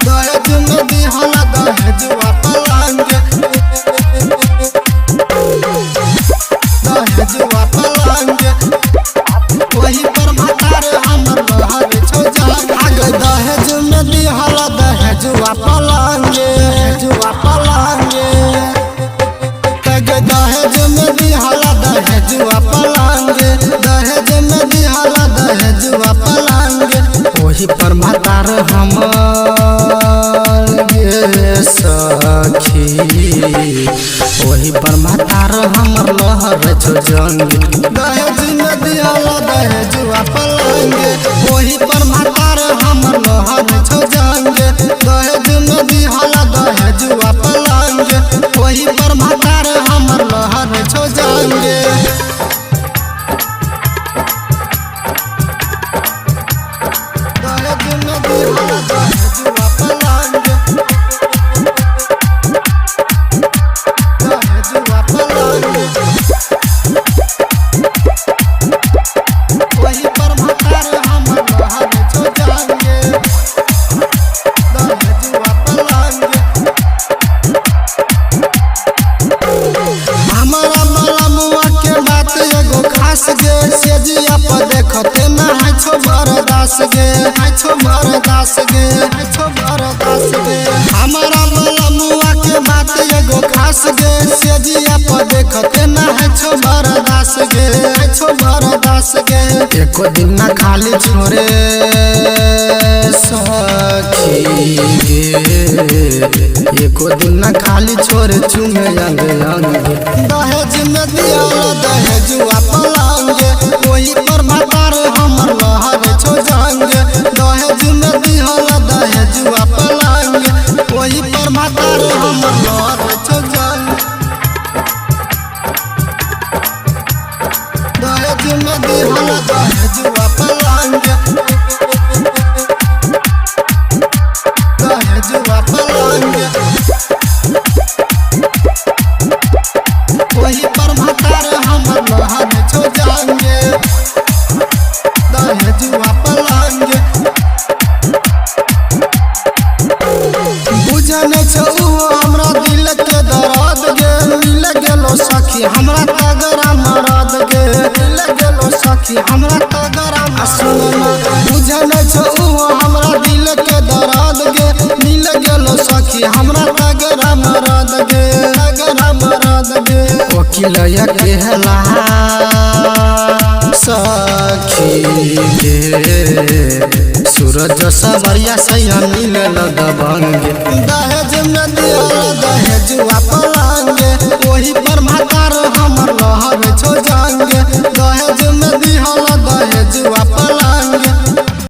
दहेज में दिहला दहेजुआ पलंग दहेजुआ पलंग वही पर भतार हमर लहर छो जान आगे दहेज में दिहला दहेजुआ पलंग दहेजुआ पलंग दहेज में दिहला दहेजुआ पलंग दहेज में दिहला दहेजुआ पलंग वही पर भतार हमर सखी वही पर भतार हमर लहर छो जंग दहेज में दिहला दहेजुआ पलंग वही पर भतार हमर लहर छो जंग दहेज में दिहला दहेजुआ पलंग वही पर भतार हमर लहर छो जंग दहेज में दिहला दहेजुआ पलंग दहेजुआ पलंग वही पर भतार हमर लहर छो जंग दहेजुआ पलंग हमारा मलमुआ के बात एगो खास गे सेजिया पर देखते ना है छो बरदास गे है छो बरदास गे है छो बरदास गे हमारा मलमुआ के बात एगो खास गे सेजिया पर देखते ना है छो बरदास गे है छो बरदास गे एको दिन ना खाली छोरे सखी गे एको दिन ना खाली छोरे चुमे अंग अंग दहेज में दिहला दहेजुआ पलंग वही पर भतार हमर लहर छो जंग दहेज में दिहला दहेजुआ पलंग वही पर भतार हमर लहर छो जंग दहेज में दिहला दहेजुआ पलंग दहेजुआ पलंग वही पर भतार हमर लहर छो जंग दहेजुआ पलंग बुझन छौ हमरा दिल के दर्द गे मिल गेलो सखी हमरा तगरा मरद गे मिल गेलो सखी हमरा तगरा सुन बुझन छौ हमरा दिल के दर्द गे मिल गेलो सखी हमरा तगरा मरद गे तगरा मरद गे वकील कहला सखी गे सूरज सबरिया सैया मिलल दबंग